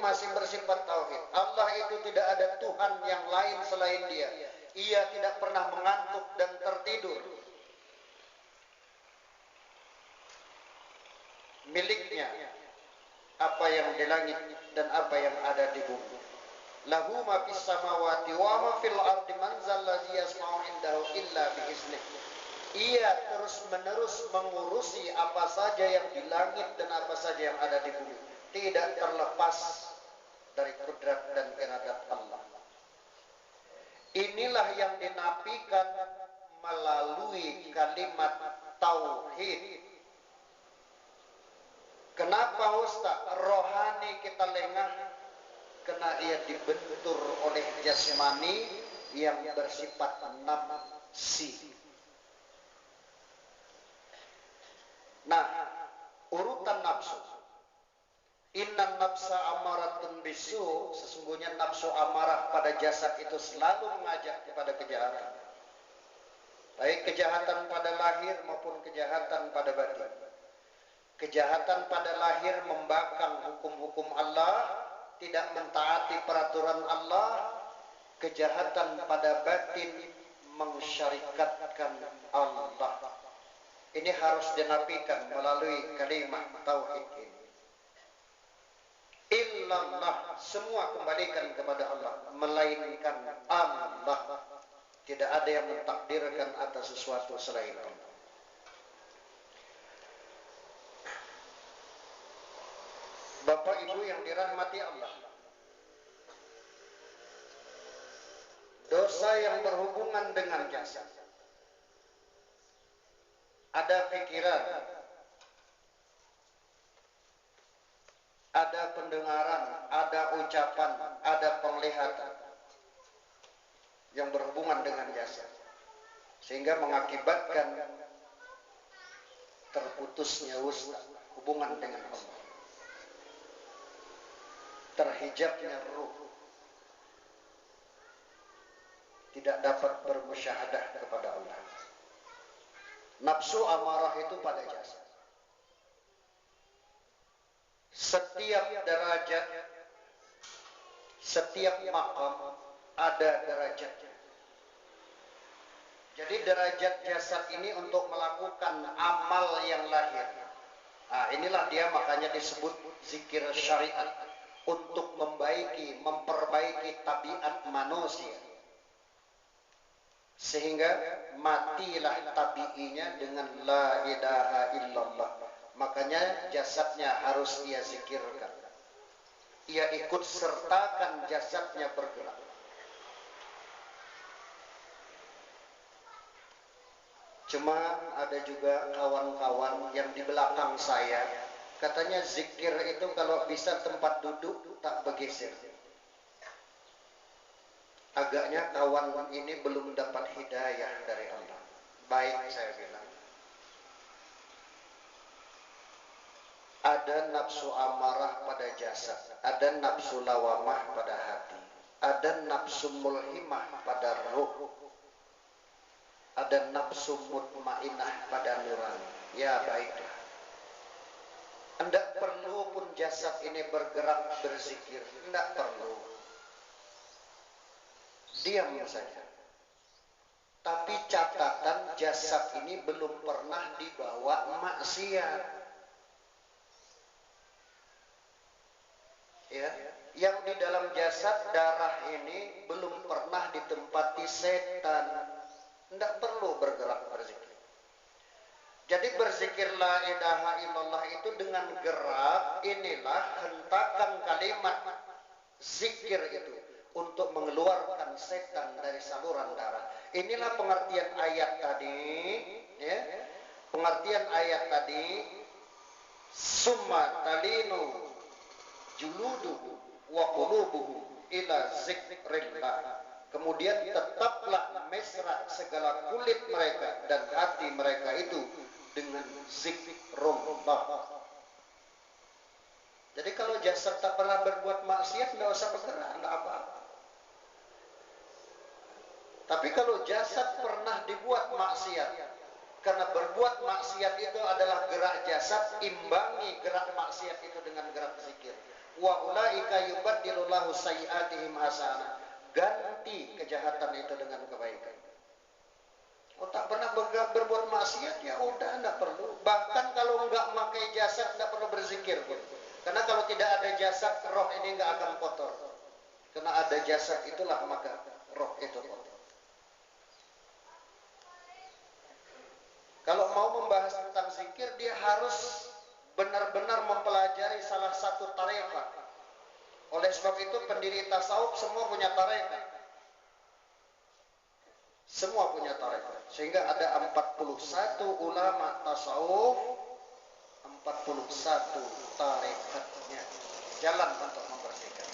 masih bersifat tauhid. Allah itu tidak ada Tuhan yang lain selain Dia. Ia tidak pernah mengantuk dan tertidur. Miliknya apa yang di langit dan apa yang ada di bumi. Lahu ma fis samawati wa ma fil ardi man zallazi yasma'u indahu illa biiznih. Ia terus-menerus mengurusi apa saja yang di langit dan apa saja yang ada di bumi, tidak terlepas dari kudrat dan iradat Allah. Inilah yang dinafikan melalui kalimat tauhid. Kenapa Ustaz? Rohani kita lengah karena ia dibentur oleh jasmani yang bersifat nafsi. Nah, urutan nafsu. Innan nafsa amaratun bisu, sesungguhnya nafsu amarah pada jasad itu selalu mengajak kepada kejahatan. Baik kejahatan pada lahir maupun kejahatan pada batin. Kejahatan pada lahir membangkang hukum-hukum Allah, tidak mentaati peraturan Allah. Kejahatan pada batin mensyarikatkan Allah. Ini harus dinafikan melalui kalimat tauhid ini. Illallah, semua kembalikan kepada Allah, melainkan Allah. Tidak ada yang mentakdirkan atas sesuatu selain Allah. Bapak Ibu yang dirahmati Allah, dosa yang berhubungan dengan jasad, ada pikiran, ada pendengaran, ada ucapan, ada penglihatan yang berhubungan dengan jasad, sehingga mengakibatkan terputusnya hubungan dengan Allah, terhijabnya ruh, tidak dapat bermusyahadah kepada Allah. Nafsu amarah itu pada jasad. Setiap derajat, setiap makam ada derajatnya. Jadi derajat jasad ini untuk melakukan amal yang lahir. Nah, inilah dia makanya disebut zikir syariat, untuk memperbaiki tabiat manusia. Sehingga matilah tabi'inya dengan la ilaha illallah. Makanya jasadnya harus ia zikirkan. Ia ikut sertakan jasadnya bergerak. Cuma ada juga kawan-kawan yang di belakang saya, katanya zikir itu kalau bisa tempat duduk tak bergeser. Agaknya kawan ini belum dapat hidayah dari Allah. Baik, saya bilang. Ada nafsu amarah pada jasad, ada nafsu lawamah pada hati, ada nafsu mulhimah pada ruh, ada nafsu mutmainah pada nurani. Ya, baiklah. Tidak perlu pun jasad ini bergerak berzikir, tidak perlu. Diam saja. Tapi catatan jasad ini belum pernah dibawa maksiat. Ya, yang di dalam jasad darah ini belum pernah ditempati setan. Tidak perlu bergerak berzikir. Jadi berzikir la ilaha illallah itu dengan gerak, inilah hentakan kalimat zikir itu untuk mengeluarkan setan dari saluran darah. Inilah pengertian ayat tadi, ya. Pengertian ayat tadi, summa talinu juluduhu wa qulubuhu ila zikrillah. Kemudian tetaplah mesra segala kulit mereka dan hati mereka itu dengan zikrullah. Jadi kalau jasad tak pernah berbuat maksiat, tidak usah bergerak, tidak apa-apa. Tapi kalau jasad pernah dibuat maksiat, karena berbuat maksiat itu adalah gerak jasad, imbangi gerak maksiat itu dengan gerak zikir. Wa ulaika yubaddilullahu sayyi'atihim hasanah. Ganti kejahatan itu dengan kebaikan. Oh, tak pernah berbuat maksiat, ya udah, enggak perlu. Bahkan kalau enggak memakai jasad, enggak perlu berzikir pun. Karena kalau tidak ada jasad, roh ini enggak akan kotor. Karena ada jasad itulah maka roh itu kotor. Kalau mau membahas tentang zikir, dia harus benar-benar mempelajari salah satu tarekat. Oleh sebab itu pendiri tasawuf semua punya tarekat. Semua punya tarekat. Sehingga ada 41 ulama tasawuf, 41 tarekatnya. Jalan untuk membersihkan.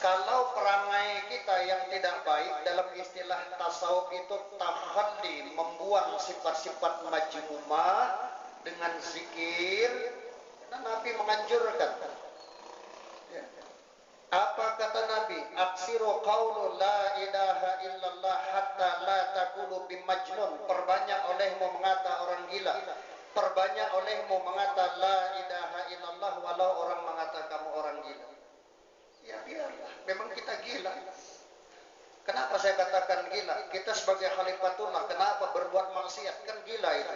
Kalau perangai kita yang tidak baik, dalam istilah tasawuf itu takhalli, membuang sifat-sifat majmumah dengan zikir. Dan Nabi menganjurkan. Ya. Apa kata Nabi? Aksiru qawlu la ilaha illallah hatta la takulu bimajnun. Perbanyak olehmu mengata orang gila. Perbanyak olehmu mengata la ilaha illallah walau orang mengata kamu orang gila. Ya biarlah, memang kita gila. Kenapa saya katakan gila? Kita sebagai khalifatullah, kenapa berbuat maksiat? Kan gila itu.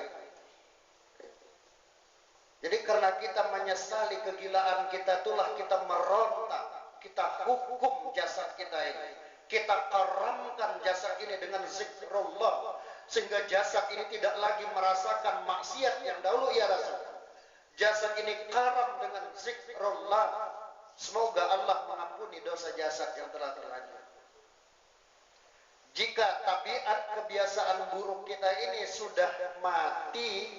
Jadi karena kita menyesali kegilaan kita, itulah kita meronta, kita hukum jasad kita ini. Kita karamkan jasad ini dengan zikrullah, sehingga jasad ini tidak lagi merasakan maksiat yang dahulu ia rasakan. Jasad ini karam dengan zikrullah. Semoga Allah mengampuni dosa jasad yang telah terlanjur. Jika tabiat kebiasaan buruk kita ini sudah mati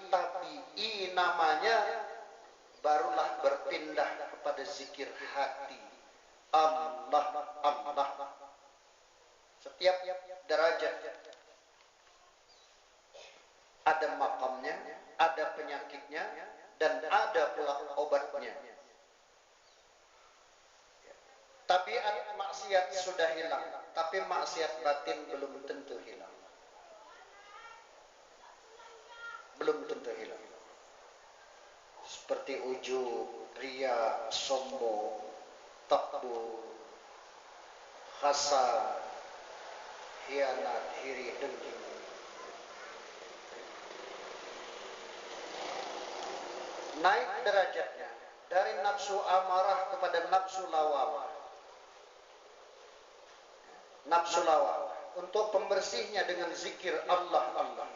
tabi'i namanya, barulah berpindah kepada zikir hati. Allah, Allah. Setiap derajat ada makamnya, ada penyakitnya, dan ada pula obatnya. Tabiat maksiat sudah hilang, tapi maksiat batin belum tentu hilang. Belum tentu hilang. Seperti ujub, riya, sombong, takbur, hasad, khianat, iri, dengki. Naik derajatnya dari nafsu amarah kepada nafsu lawamah. Nafsu lawamah untuk pembersihnya dengan zikir Allah, Allah.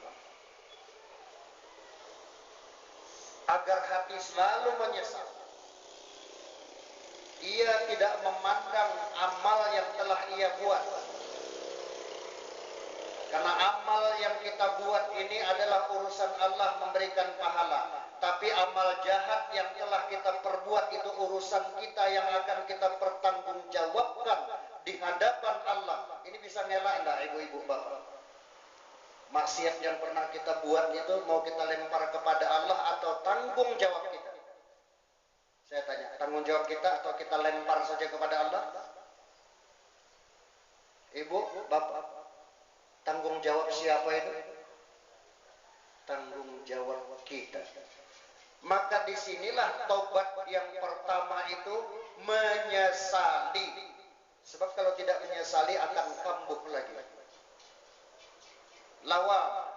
Agar hati selalu menyesal. Ia tidak memandang amal yang telah ia buat. Karena amal yang kita buat ini adalah urusan Allah memberikan pahala. Tapi amal jahat yang telah kita perbuat itu urusan kita yang akan kita pertanggungjawabkan di hadapan Allah. Ini bisa ngelak enggak ibu-ibu bapak? Maksiat yang pernah kita buat itu mau kita lempar kepada Allah atau tanggung jawab kita? Saya tanya, tanggung jawab kita atau kita lempar saja kepada Allah? Ibu, bapak, tanggung jawab siapa itu? Tanggung jawab kita. Maka disinilah taubat yang pertama itu menyesali. Sebab kalau tidak menyesali akan kambuh lagi. Lawam.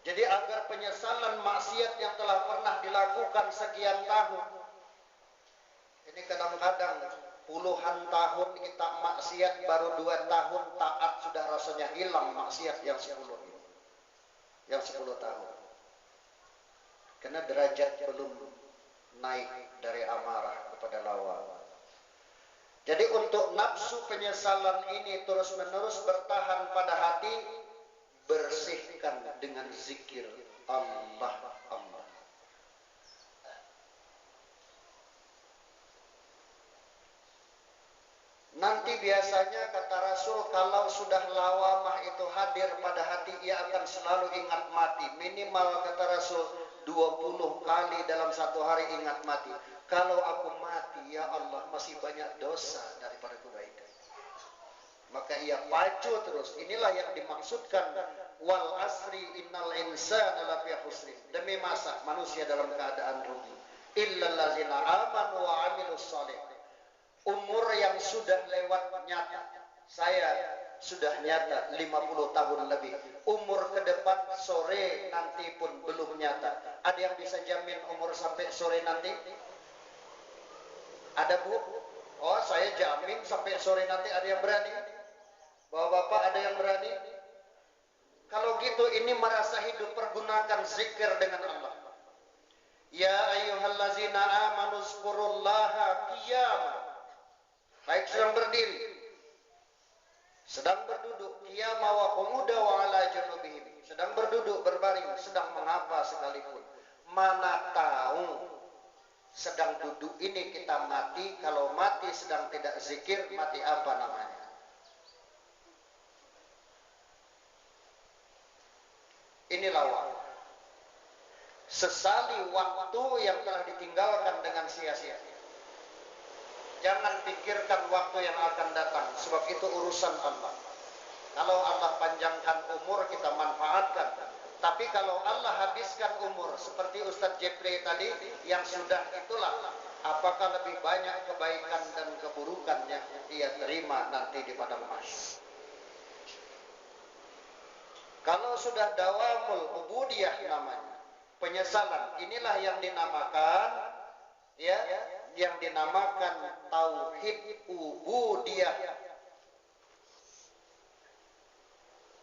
Jadi agar penyesalan maksiat yang telah pernah dilakukan sekian tahun. Ini kadang-kadang puluhan tahun kita maksiat, baru 2 tahun taat sudah rasanya hilang maksiat yang 10 ini. Yang 10 tahun. Karena derajat belum naik dari amarah kepada lawam. Jadi untuk nafsu penyesalan ini terus-menerus bertahan pada hati, bersihkan dengan zikir Allah, Allah. Nanti biasanya kata Rasul, kalau sudah lawamah itu hadir pada hati, ia akan selalu ingat mati. Minimal kata Rasul 20 kali dalam satu hari ingat mati. Kalau aku mati, ya Allah, masih banyak dosa daripada kebaikan. Maka ia pacu terus. Inilah yang dimaksudkan wal asri innal insana lafi khusr. Demi masa manusia dalam keadaan rugi. Illal ladzina amanu wa amilus shalih. Umur yang sudah lewat nyata. Saya sudah nyata 50 tahun lebih. Umur ke depan sore nanti pun belum nyata. Ada yang bisa jamin umur sampai sore nanti? Ada Bu? Oh, saya jamin sampai sore nanti. Ada yang berani? Bapak-bapak ada yang berani? Kalau gitu ini merasa hidup, pergunakan zikir dengan Allah. Ya ayyuhallazina amanu zkurullaha qiyaman. Baik sedang berdiri, sedang berduduk, qiyama wa qu'uda wa ala junubihim. Sedang berduduk, berbaring, sedang mengapa sekalipun. Mana tahu sedang duduk ini kita mati. Kalau mati sedang tidak zikir, mati apa namanya? Inilah waktu. Sesali waktu yang telah ditinggalkan dengan sia-sia. Jangan pikirkan waktu yang akan datang, sebab itu urusan Allah. Kalau Allah panjangkan umur, kita manfaatkan. Tapi kalau Allah habiskan umur, seperti Ustadz Jepri tadi, yang sudah itulah, apakah lebih banyak kebaikan dan keburukan yang dia terima nanti di padang mahsyar? Kalau sudah dawamul ubudiyah namanya, penyesalan, inilah yang dinamakan yang dinamakan tauhid ubudiyah.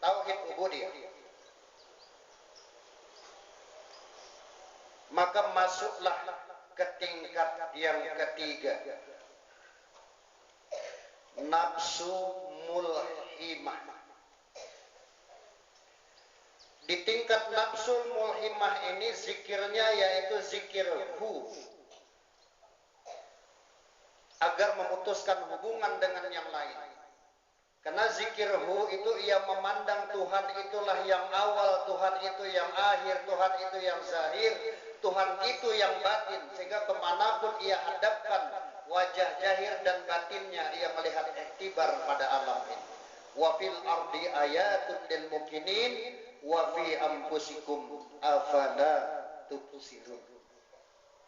Tauhid ubudiyah. Maka masuklah ke tingkat yang ketiga, nafsu mulhimah. Di tingkat nafsu mulhimah ini zikirnya yaitu zikir hu, agar memutuskan hubungan dengan yang lain. Karena zikir hu itu ia memandang Tuhan itulah yang awal, Tuhan itu yang akhir, Tuhan itu yang zahir, Tuhan itu yang batin. Sehingga kemanapun ia hadapkan wajah zahir dan batinnya, ia melihat iktibar pada alam ini. Wa fil ardi ayatun lil mukminin wa fi anfusikum afala tubsirun.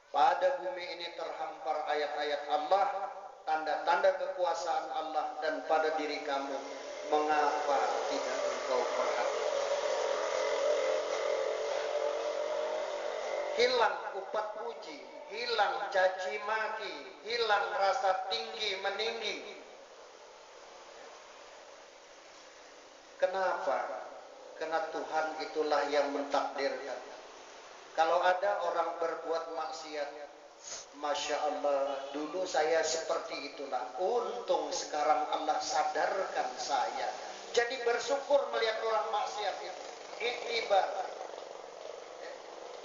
Pada bumi ini terhampar ayat-ayat Allah, tanda-tanda kekuasaan Allah, dan pada diri kamu mengapa tidak engkau perhatikan? Hilang upat puji, hilang caci maki, hilang rasa tinggi meninggi. Kenapa? Karena Tuhan itulah yang mentakdirkan. Kalau ada orang berbuat maksiat, Masya Allah, dulu saya seperti itulah. Untung sekarang Allah sadarkan saya. Jadi bersyukur melihat orang maksiat itu. Iktibar.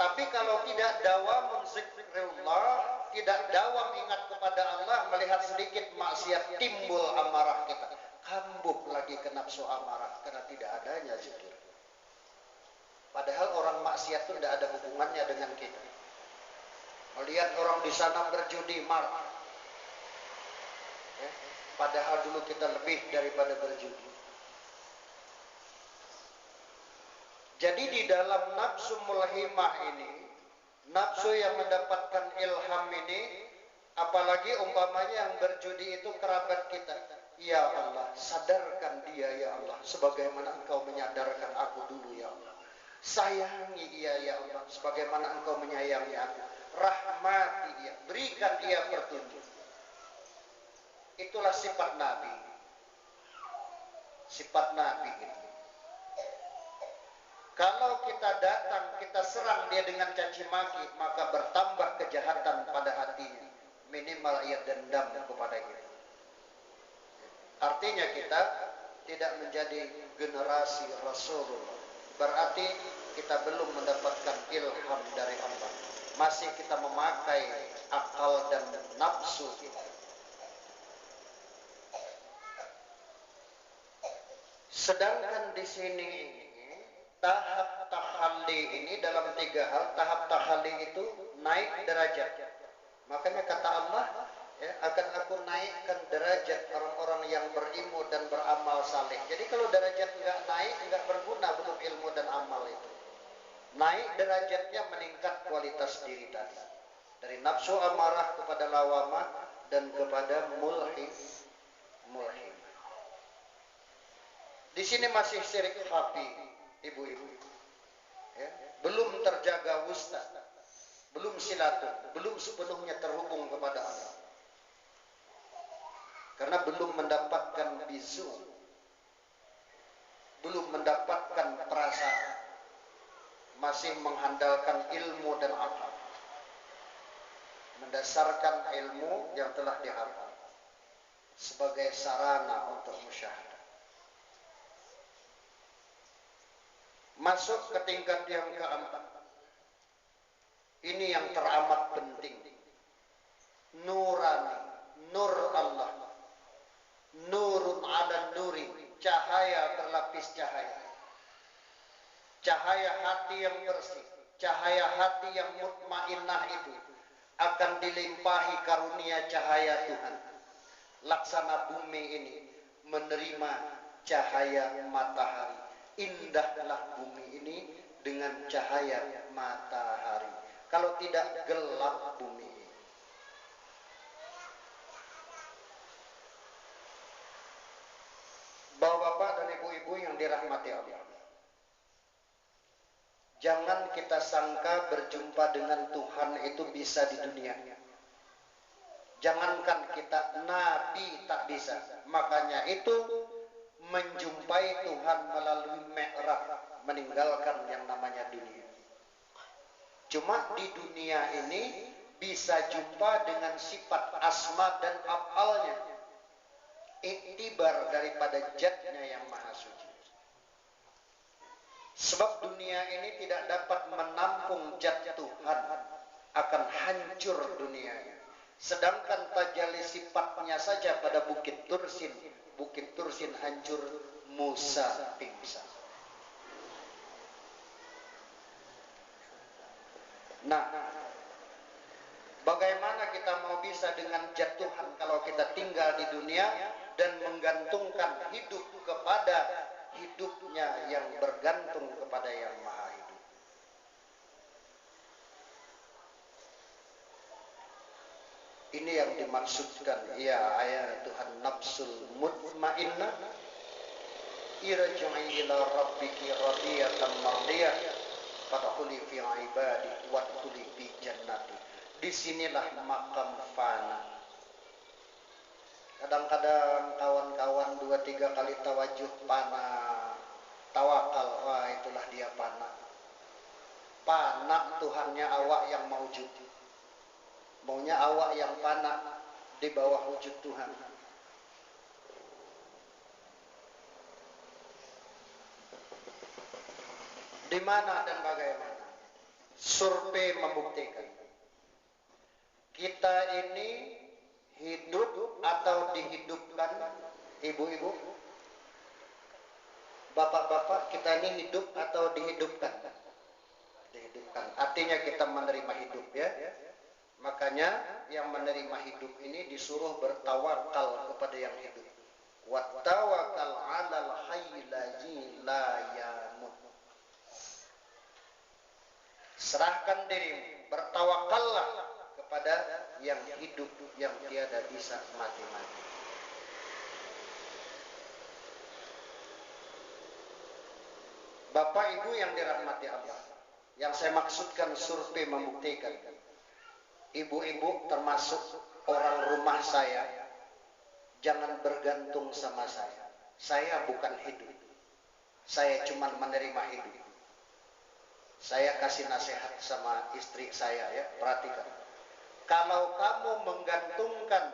Tapi kalau tidak dawam zikrullah, tidak dawam ingat kepada Allah, melihat sedikit maksiat, timbul amarah kita. Kambuh lagi ke nafsu amarah karena tidak adanya zikir. Padahal orang maksiat itu tidak ada hubungannya dengan kita. Melihat orang di sana berjudi, marah. Padahal dulu kita lebih daripada berjudi. Jadi di dalam nafsu mulhimah ini, nafsu yang mendapatkan ilham ini, apalagi umpamanya yang berjudi itu kerabat kita. Ya Allah, sadarkan dia ya Allah, sebagaimana Engkau menyadarkan aku dulu ya Allah. Sayangi dia ya Allah, sebagaimana Engkau menyayangi aku. Rahmati dia, berikan dia petunjuk. Itulah sifat Nabi. Sifat Nabi itu. Kalau kita datang, kita serang dia dengan caci maki, maka bertambah kejahatan pada hatinya. Minimal ia dendam kepada kita. Artinya kita tidak menjadi generasi Rasulullah. Berarti kita belum mendapatkan ilham dari Allah. Masih kita memakai akal dan nafsu kita. Sedangkan di sini tahap tahalli ini dalam 3 hal. Tahap tahalli itu naik derajat. Makanya kata Allah, ya, akan aku naikkan derajat orang-orang yang berilmu dan beramal saleh. Jadi kalau derajat enggak naik, enggak berguna untuk ilmu dan amal itu. Naik derajatnya meningkat kualitas diri tadi. Dari nafsu amarah kepada lawamah dan kepada mulhim. Di sini masih syirik khafi, ibu-ibu. Ya, belum terjaga wusta, belum silatul, belum sepenuhnya terhubung kepada Allah. Karena belum mendapatkan bizu, belum mendapatkan perasaan, masih mengandalkan ilmu dan akal, mendasarkan ilmu yang telah dihafal sebagai sarana untuk musyahadah. Masuk ke tingkat yang keempat. Ini yang teramat penting. Nurani, nur Allah. Nurun ala nuri, cahaya berlapis cahaya. Cahaya hati yang bersih, cahaya hati yang mutmainnah itu akan dilimpahi karunia cahaya Tuhan. Laksana bumi ini menerima cahaya matahari. Indahlah bumi ini dengan cahaya matahari. Kalau tidak, gelap bumi ini. Bapak-bapak dan ibu-ibu yang dirahmati Allah, jangan kita sangka berjumpa dengan Tuhan itu bisa di dunia. Jangankan kita, Nabi tak bisa. Makanya itu menjumpai Tuhan melalui Mi'raj, meninggalkan yang namanya dunia. Cuma di dunia ini bisa jumpa dengan sifat asma dan af'alnya, iktibar daripada zatnya yang maha suci. Sebab dunia ini tidak dapat menampung zat Tuhan, akan hancur dunianya. Sedangkan tajalli sifatnya saja pada Bukit Tursin hancur, Musa pingsan. Nah, bagaimana kita mau bisa dengan zat Tuhan kalau kita tinggal di dunia dan menggantungkan hidup kepada hidupnya yang bergantung kepada yang maha hidup. Ini yang dimaksudkan, ya ayat Tuhan, nafsul mutmainnah irji'i ila rabbiki radiyatan mardiyah fadkhuli fi ibadi wadkhuli fi jannati. Disinilah makam fana. Kadang-kadang kawan-kawan 2-3 kali tawajuh pana, tawakal, wah itulah dia pana. Pana Tuhannya awak yang maujud. Maunya awak yang pana di bawah wujud Tuhan. Di mana dan bagaimana? Survei membuktikan kita ini hidup atau dihidupkan, ibu-ibu, bapak-bapak, kita ini hidup atau dihidupkan? Dihidupkan. Artinya kita menerima hidup, ya. Makanya yang menerima hidup ini disuruh bertawakal kepada yang hidup. Wa tawakkal 'alal hayyil la yamut. Serahkan dirimu, bertawakallah kepada yang hidup, yang tiada bisa mati-mati. Bapak Ibu yang dirahmati Allah, yang saya maksudkan survei membuktikan, ibu-ibu termasuk orang rumah saya, jangan bergantung sama saya. Saya bukan hidup, saya cuma menerima hidup. Saya kasih nasihat sama istri saya, ya, perhatikan. Kalau kamu menggantungkan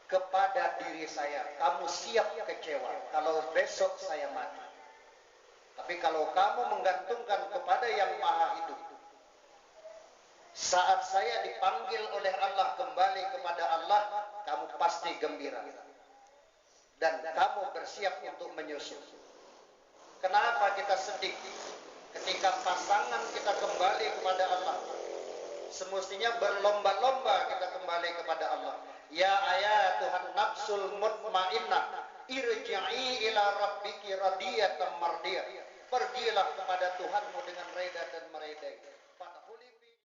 kepada diri saya, kamu siap kecewa kalau besok saya mati. Tapi kalau kamu menggantungkan kepada yang maha hidup, saat saya dipanggil oleh Allah kembali kepada Allah, kamu pasti gembira. Dan kamu bersiap untuk menyusul. Kenapa kita sedih ketika pasangan kita kembali kepada Allah? semestinya berlomba-lomba kita kembali kepada Allah. Ya ayat Tuhan nafsul mutmainnah, irji'i ila rabbiki radiyatan mardiyah. Pergilah kepada Tuhanmu dengan reda dan meredai.